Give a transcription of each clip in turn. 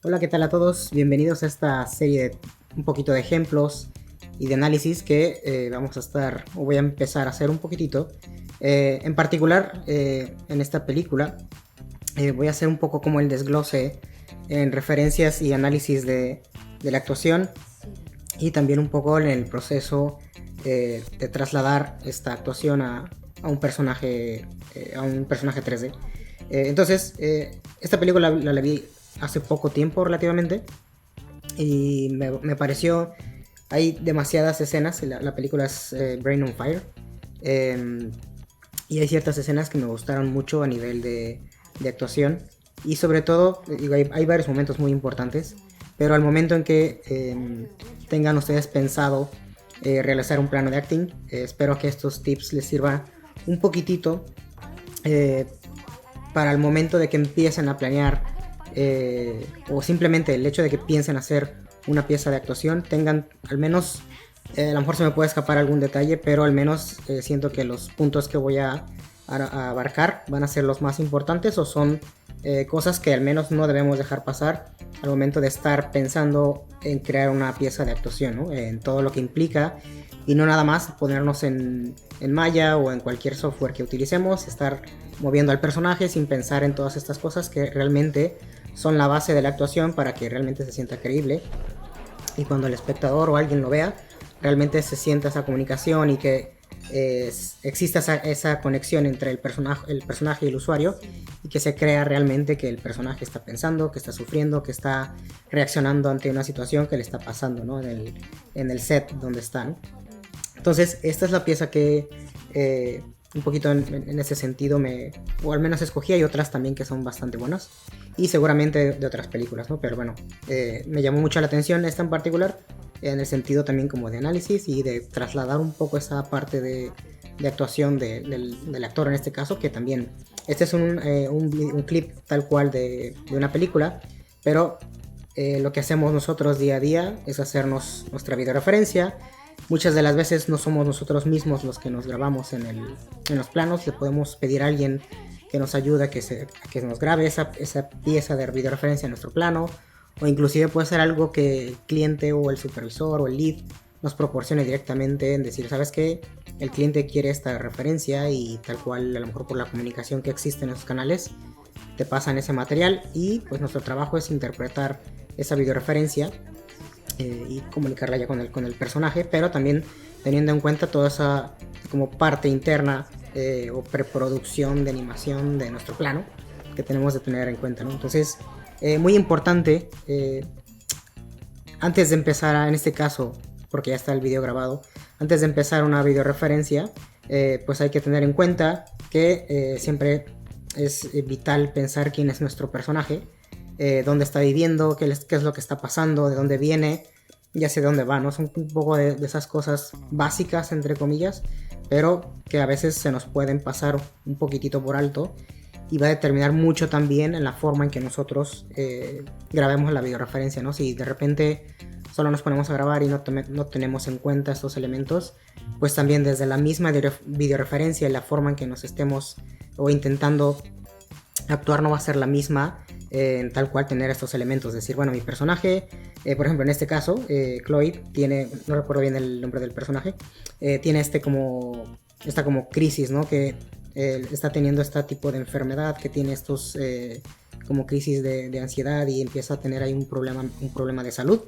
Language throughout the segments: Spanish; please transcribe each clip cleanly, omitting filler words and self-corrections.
Hola, ¿qué tal a todos? Bienvenidos a esta serie de un poquito de ejemplos y de análisis que vamos a estar, o voy a empezar a hacer un poquitito. En particular, en esta película, voy a hacer un poco como el desglose en referencias y análisis de la actuación y también un poco en el proceso de trasladar esta actuación a un personaje, a un personaje 3D. Esta película la vi hace poco tiempo relativamente y me pareció, hay demasiadas escenas, la película es Brain on Fire, eh, y hay ciertas escenas que me gustaron mucho a nivel de actuación y sobre todo digo, hay varios momentos muy importantes, pero al momento en que tengan ustedes pensado realizar un plano de acting, espero que estos tips les sirvan un poquitito eh, para el momento de que empiecen a planear o simplemente el hecho de que piensen hacer una pieza de actuación, tengan al menos, a lo mejor se me puede escapar algún detalle, pero al menos siento que los puntos que voy a abarcar van a ser los más importantes o son cosas que al menos no debemos dejar pasar al momento de estar pensando en crear una pieza de actuación, ¿no? En todo lo que implica y no nada más ponernos en Maya o en cualquier software que utilicemos, estar moviendo al personaje sin pensar en todas estas cosas que realmente son la base de la actuación para que realmente se sienta creíble y cuando el espectador o alguien lo vea realmente se sienta esa comunicación y que exista esa conexión entre el personaje y el usuario y que se crea realmente que el personaje está pensando, que está sufriendo, que está reaccionando ante una situación que le está pasando, ¿no? En el set donde están. Entonces, esta es la pieza que un poquito en ese sentido o al menos escogí. Hay otras también que son bastante buenas y seguramente de otras películas, ¿no? Pero bueno, me llamó mucho la atención esta en particular, en el sentido también como de análisis y de trasladar un poco esa parte de actuación del actor en este caso, que también, este es un clip tal cual de una película, pero lo que hacemos nosotros día a día es hacernos nuestra videoreferencia. Muchas de las veces no somos nosotros mismos los que nos grabamos en los planos, le podemos pedir a alguien que nos ayude a que nos grabe esa pieza de videoreferencia en nuestro plano, o inclusive puede ser algo que el cliente o el supervisor o el lead nos proporcione directamente en decir, ¿sabes qué? El cliente quiere esta referencia y tal cual, a lo mejor por la comunicación que existe en esos canales, te pasan ese material y pues nuestro trabajo es interpretar esa videoreferencia y comunicarla ya con el personaje, pero también teniendo en cuenta toda esa como parte interna o preproducción de animación de nuestro plano que tenemos de tener en cuenta, ¿no? Entonces, muy importante, antes de empezar, en este caso, porque ya está el video grabado, antes de empezar una videoreferencia, pues hay que tener en cuenta que siempre es vital pensar quién es nuestro personaje, dónde está viviendo, qué es lo que está pasando, de dónde viene, ya sé de dónde va, ¿no? Son un poco de esas cosas básicas, entre comillas, pero que a veces se nos pueden pasar un poquitito por alto y va a determinar mucho también en la forma en que nosotros grabemos la videoreferencia, ¿no? Si de repente solo nos ponemos a grabar y no tenemos en cuenta estos elementos, pues también desde la misma videoreferencia y la forma en que nos estemos o intentando actuar no va a ser la misma en tal cual tener estos elementos. Es decir, bueno, mi personaje, por ejemplo, en este caso, Chloe tiene, no recuerdo bien el nombre del personaje, tiene esta como crisis, ¿no? Que está teniendo este tipo de enfermedad, que tiene estos como crisis de ansiedad y empieza a tener ahí un problema de salud.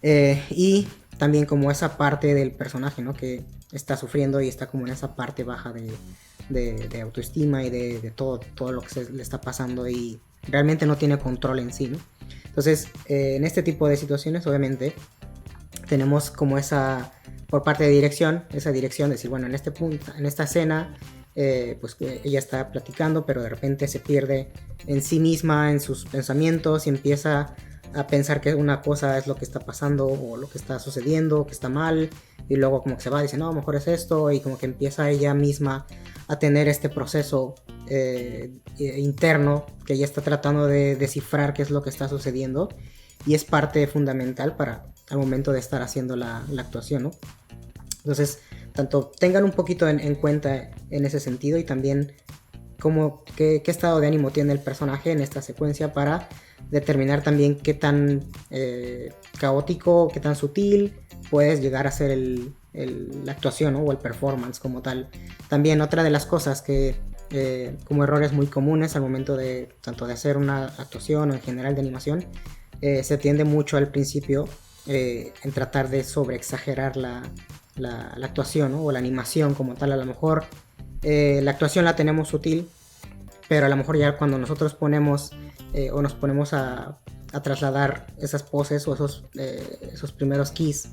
Y también como esa parte del personaje, ¿no? Que está sufriendo y está como en esa parte baja de autoestima y de todo lo que le está pasando y realmente no tiene control en sí, ¿no? Entonces, en este tipo de situaciones, obviamente, tenemos como esa, por parte de dirección, esa dirección de decir, bueno, en este punto, en esta escena, pues ella está platicando, pero de repente se pierde en sí misma, en sus pensamientos y empieza a pensar que una cosa es lo que está pasando o lo que está sucediendo, que está mal, y luego como que se va y dice, no, mejor es esto, y como que empieza ella misma a tener este proceso interno que ella está tratando de descifrar qué es lo que está sucediendo, y es parte fundamental para al momento de estar haciendo la actuación, ¿no? Entonces, tanto tengan un poquito en cuenta en ese sentido y también qué estado de ánimo tiene el personaje en esta secuencia para determinar también qué tan caótico, qué tan sutil puedes llegar a ser la actuación, ¿no? O el performance como tal. También otra de las cosas que como errores muy comunes al momento de tanto de hacer una actuación o en general de animación, se tiende mucho al principio en tratar de sobreexagerar la actuación, ¿no? O la animación como tal. A lo mejor la actuación la tenemos sutil, pero a lo mejor ya cuando nosotros ponemos o nos ponemos a trasladar esas poses o esos primeros keys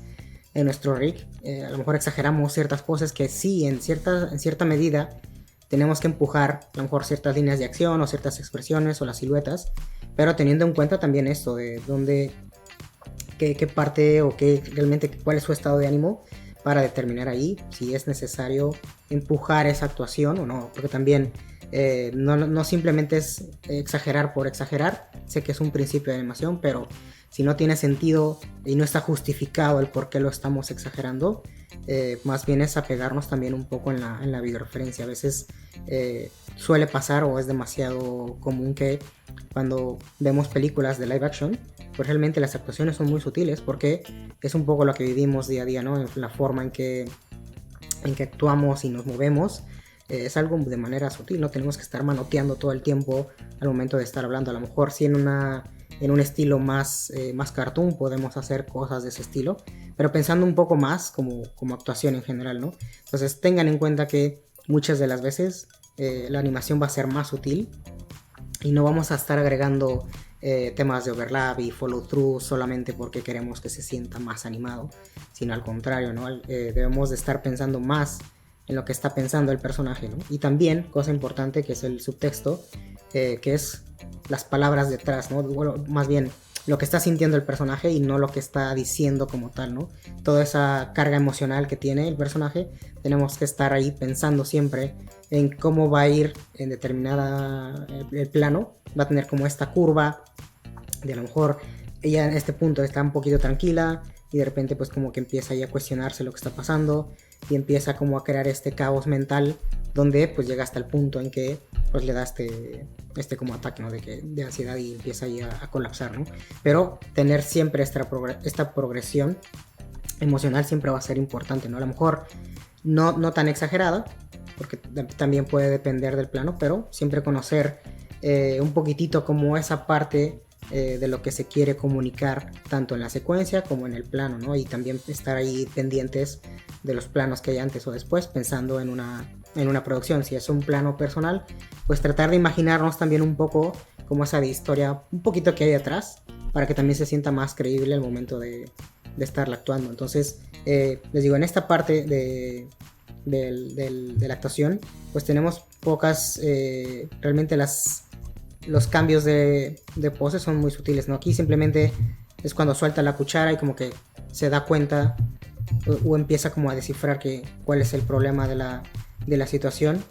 en nuestro rig, a lo mejor exageramos ciertas poses que sí, en cierta medida tenemos que empujar a lo mejor ciertas líneas de acción o ciertas expresiones o las siluetas, pero teniendo en cuenta también esto de dónde, qué parte o realmente cuál es su estado de ánimo para determinar ahí si es necesario empujar esa actuación o no, porque también no simplemente es exagerar por exagerar. Sé que es un principio de animación, pero si no tiene sentido y no está justificado el por qué lo estamos exagerando, más bien es apegarnos también un poco en la videoreferencia. A veces suele pasar o es demasiado común que cuando vemos películas de live action, pues realmente las actuaciones son muy sutiles porque es un poco lo que vivimos día a día, ¿no? En la forma en que actuamos y nos movemos. Es algo de manera sutil, no tenemos que estar manoteando todo el tiempo al momento de estar hablando. A lo mejor si en un estilo más cartoon podemos hacer cosas de ese estilo, pero pensando un poco más como actuación en general, ¿no? Entonces tengan en cuenta que muchas de las veces la animación va a ser más sutil y no vamos a estar agregando temas de overlap y follow through solamente porque queremos que se sienta más animado, sino al contrario, ¿no? Debemos de estar pensando más en lo que está pensando el personaje, ¿no? Y también, cosa importante, que es el subtexto, que es las palabras detrás, ¿no? Bueno, más bien lo que está sintiendo el personaje y no lo que está diciendo como tal, ¿no? Toda esa carga emocional que tiene el personaje, tenemos que estar ahí pensando siempre en cómo va a ir en determinada el plano. Va a tener como esta curva de a lo mejor ella en este punto está un poquito tranquila y de repente pues como que empieza ahí a cuestionarse lo que está pasando y empieza como a crear este caos mental donde pues llega hasta el punto en que pues le da este como ataque, ¿no? de ansiedad y empieza ahí a colapsar, ¿no? Pero tener siempre esta progresión emocional siempre va a ser importante, ¿no? A lo mejor no tan exagerada, porque también puede depender del plano, pero siempre conocer un poquitito como esa parte de lo que se quiere comunicar tanto en la secuencia como en el plano, ¿no? Y también estar ahí pendientes de los planos que hay antes o después, pensando en una producción. Si es un plano personal, pues tratar de imaginarnos también un poco como esa historia, un poquito que hay detrás, para que también se sienta más creíble el momento de estarla actuando. Entonces, les digo, en esta parte de la actuación, pues tenemos pocas, realmente los cambios de pose son muy sutiles, ¿no? Aquí simplemente es cuando suelta la cuchara y como que se da cuenta o empieza como a descifrar cuál es el problema de la situación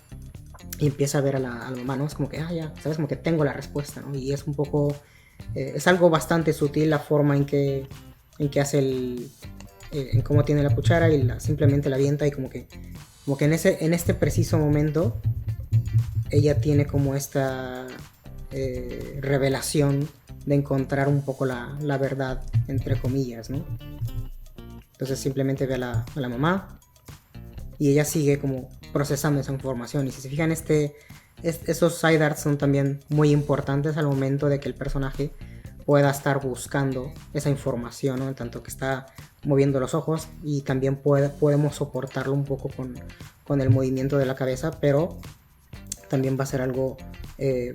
y empieza a ver a la mamá, ¿no? Es como que, ya, sabes, como que tengo la respuesta, ¿no? Y es un poco, es algo bastante sutil la forma en que hace en cómo tiene la cuchara y simplemente la avienta y como que en este preciso momento ella tiene como esta revelación de encontrar un poco la verdad, entre comillas, ¿no? Entonces simplemente ve a la mamá y ella sigue como procesando esa información. Y si se fijan, esos side arts son también muy importantes al momento de que el personaje pueda estar buscando esa información, ¿no? En tanto que está moviendo los ojos y también podemos soportarlo un poco con el movimiento de la cabeza, pero también va a ser algo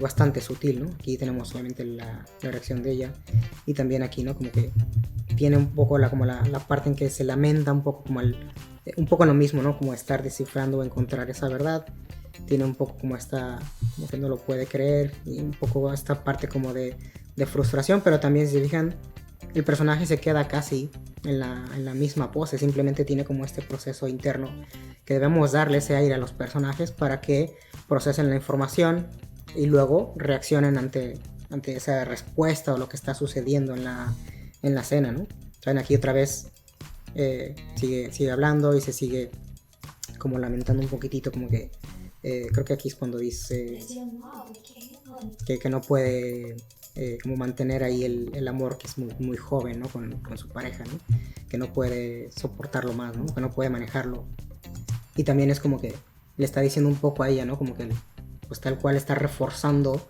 bastante sutil, ¿no? Aquí tenemos obviamente la reacción de ella y también aquí, ¿no? Como que tiene un poco la parte en que se lamenta un poco como un poco lo mismo, ¿no? Como estar descifrando o encontrar esa verdad. Tiene un poco como como que no lo puede creer y un poco esta parte como de frustración, pero también si se fijan el personaje se queda casi en la misma pose, simplemente tiene como este proceso interno que debemos darle ese aire a los personajes para que procesen la información y luego reaccionen ante esa respuesta o lo que está sucediendo en la escena, ¿no? Saben, aquí otra vez sigue hablando y se sigue como lamentando un poquitito, como que creo que aquí es cuando dice que no puede como mantener ahí el amor que es muy, muy joven, ¿no? Con su pareja, ¿no? Que no puede soportarlo más, ¿no? Que no puede manejarlo. Y también es como que le está diciendo un poco a ella, ¿no? Como que pues tal cual está reforzando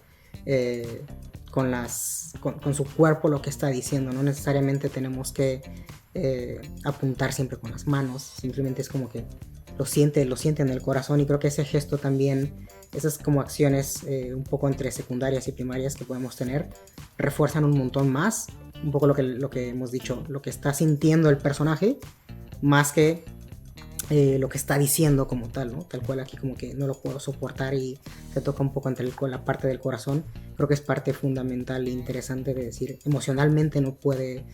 con su cuerpo lo que está diciendo. No necesariamente tenemos que apuntar siempre con las manos, simplemente es como que lo siente en el corazón, y creo que ese gesto también, esas como acciones un poco entre secundarias y primarias que podemos tener, refuerzan un montón más, un poco lo que hemos dicho, lo que está sintiendo el personaje, más que lo que está diciendo como tal, ¿no? Tal cual aquí como que no lo puedo soportar y te toca un poco entre la parte del corazón. Creo que es parte fundamental e interesante de decir, emocionalmente no puede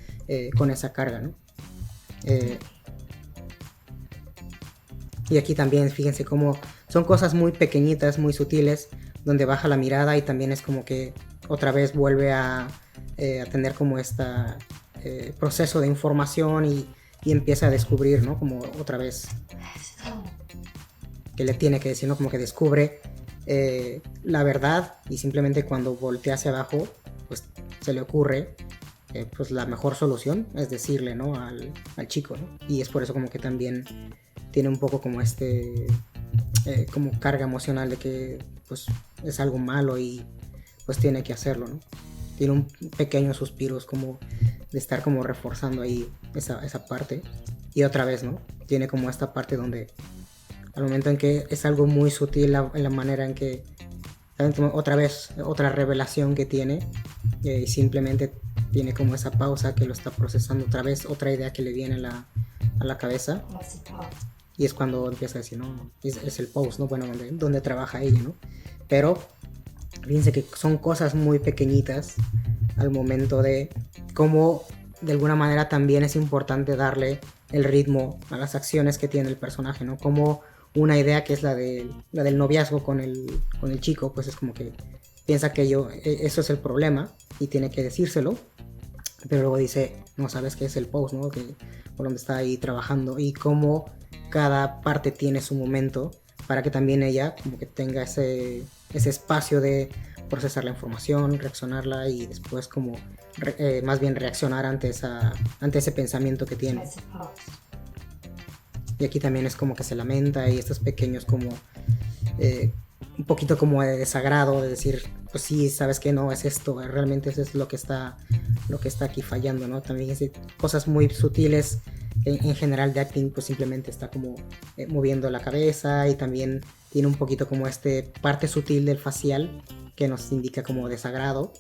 con esa carga, ¿no? Y aquí también, fíjense cómo son cosas muy pequeñitas, muy sutiles, donde baja la mirada y también es como que otra vez vuelve a tener como este proceso de información y empieza a descubrir, ¿no? Como otra vez que le tiene que decir, ¿no? Como que descubre la verdad, y simplemente cuando voltea hacia abajo, pues se le ocurre pues la mejor solución es decirle, ¿no? Al chico, ¿no? Y es por eso como que también tiene un poco como como carga emocional de que pues es algo malo y pues tiene que hacerlo, ¿no? Tiene un pequeño suspiros como de estar como reforzando ahí esa parte. Y otra vez, ¿no? Tiene como esta parte donde al momento en que es algo muy sutil en la manera en que otra vez, otra revelación que tiene, y simplemente tiene como esa pausa que lo está procesando otra vez, otra idea que le viene a la cabeza, y es cuando empieza a decir, no, es el post, ¿no? Bueno, donde trabaja ella, ¿no? Pero fíjense que son cosas muy pequeñitas al momento de cómo de alguna manera también es importante darle el ritmo a las acciones que tiene el personaje, ¿no? Como una idea que es la del noviazgo con el chico, pues es como que piensa que eso es el problema y tiene que decírselo, pero luego dice, no, sabes qué es el post, ¿no? Que por donde está ahí trabajando, y cómo cada parte tiene su momento para que también ella como que tenga ese espacio de procesar la información, reaccionarla y después como más bien reaccionar ante ese pensamiento que tiene. Y aquí también es como que se lamenta, y estos pequeños como un poquito como de desagrado, de decir, pues sí, sabes que no es esto, realmente eso es lo que está aquí fallando, ¿no? También es cosas muy sutiles en general de acting, pues simplemente está como moviendo la cabeza, y también tiene un poquito como parte sutil del facial que nos indica como desagrado.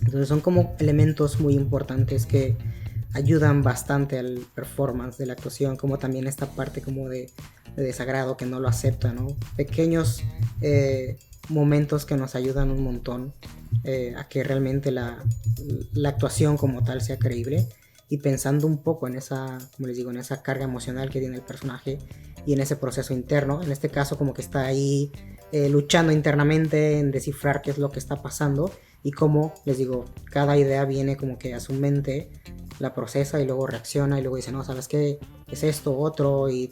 Entonces son como elementos muy importantes que ayudan bastante al performance de la actuación, como también esta parte como de desagrado que no lo acepta, ¿no? Pequeños momentos que nos ayudan un montón a que realmente la actuación como tal sea creíble, y pensando un poco en como les digo, en esa carga emocional que tiene el personaje y en ese proceso interno. En este caso como que está ahí luchando internamente en descifrar qué es lo que está pasando, y como les digo, cada idea viene como que a su mente, la procesa y luego reacciona y luego dice, no, ¿sabes qué? Es esto, otro, y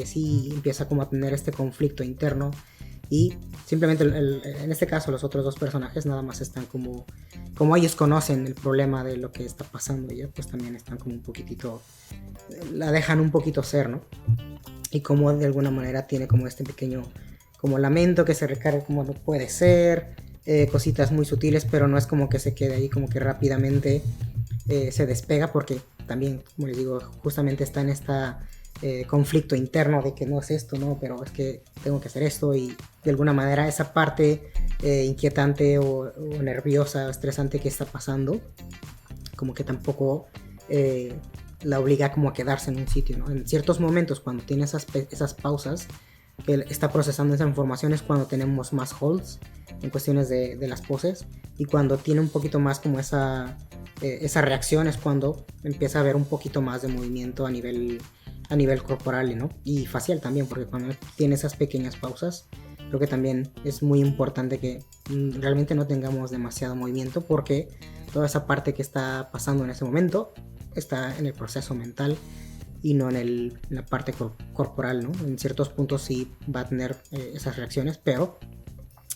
así empieza como a tener este conflicto interno. Y simplemente en este caso los otros dos personajes nada más están como ellos conocen el problema de lo que está pasando, y pues también están como un poquitito, la dejan un poquito ser, ¿no? Y como de alguna manera tiene como este pequeño como lamento que se recarga como no puede ser, cositas muy sutiles, pero no es como que se quede ahí como que rápidamente se despega, porque también, como les digo, justamente está en conflicto interno de que no es esto, no, pero es que tengo que hacer esto, y de alguna manera esa parte inquietante o nerviosa o estresante que está pasando, como que tampoco la obliga como a quedarse en un sitio, ¿no? En ciertos momentos, cuando tiene esas pausas que está procesando esa información, es cuando tenemos más holds en cuestiones de las poses, y cuando tiene un poquito más como esa reacción es cuando empieza a haber un poquito más de movimiento a nivel corporal, ¿no? Y facial también, porque cuando tiene esas pequeñas pausas, creo que también es muy importante que realmente no tengamos demasiado movimiento, porque toda esa parte que está pasando en ese momento está en el proceso mental y no en la parte corporal, ¿no? En ciertos puntos sí va a tener esas reacciones, pero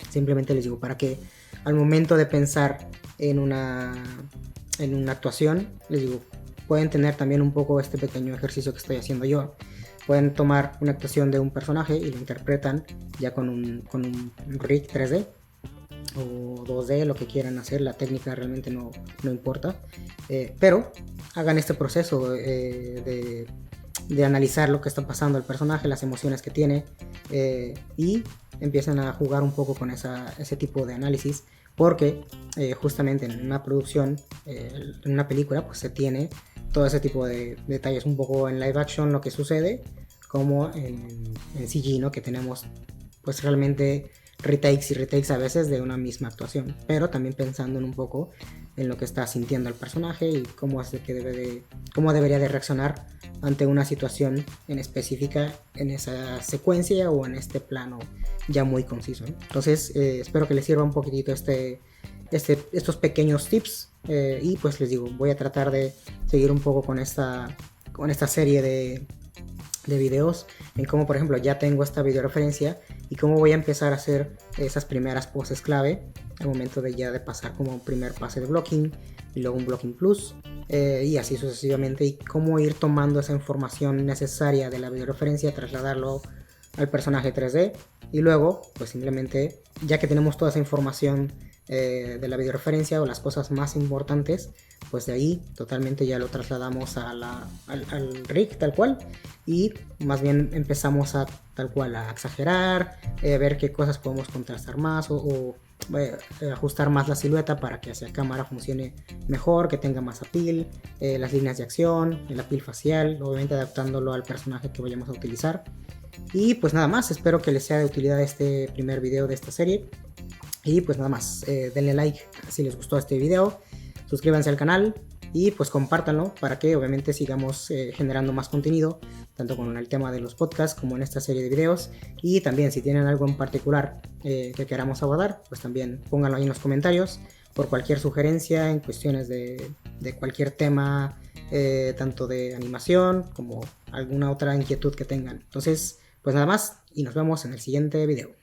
simplemente les digo para que al momento de pensar en una actuación, les digo, pueden tener también un poco este pequeño ejercicio que estoy haciendo yo. Pueden tomar una actuación de un personaje y lo interpretan ya con un rig 3D o 2D, lo que quieran hacer, la técnica realmente no importa, pero hagan este proceso de analizar lo que está pasando el personaje, las emociones que tiene, y empiezan a jugar un poco con ese tipo de análisis, porque justamente en una producción, en una película, pues se tiene todo ese tipo de detalles, un poco en live action lo que sucede, como en CG, ¿no? Que tenemos pues realmente retakes y retakes a veces de una misma actuación, pero también pensando en un poco en lo que está sintiendo el personaje y cómo es que cómo debería de reaccionar ante una situación en específica en esa secuencia o en este plano ya muy conciso, ¿no? Entonces espero que les sirva un poquitito estos pequeños tips, y pues les digo, voy a tratar de seguir un poco con esta serie de videos en cómo, por ejemplo, ya tengo esta video referencia y cómo voy a empezar a hacer esas primeras poses clave al momento de pasar como un primer pase de blocking y luego un blocking plus, y así sucesivamente, y cómo ir tomando esa información necesaria de la video referencia, trasladarlo al personaje 3D y luego pues simplemente, ya que tenemos toda esa información de la video referencia o las cosas más importantes, pues de ahí totalmente ya lo trasladamos al rig tal cual, y más bien empezamos a tal cual a exagerar, ver qué cosas podemos contrastar más o ajustar más la silueta para que hacia cámara funcione mejor, que tenga más appeal, las líneas de acción, el appeal facial, obviamente adaptándolo al personaje que vayamos a utilizar. Y pues nada más, espero que les sea de utilidad este primer video de esta serie. Y pues nada más, denle like si les gustó este video, suscríbanse al canal y pues compártanlo para que obviamente sigamos generando más contenido, tanto con el tema de los podcasts como en esta serie de videos. Y también si tienen algo en particular que queramos abordar, pues también pónganlo ahí en los comentarios por cualquier sugerencia en cuestiones de cualquier tema, tanto de animación como alguna otra inquietud que tengan. Entonces, pues nada más y nos vemos en el siguiente video.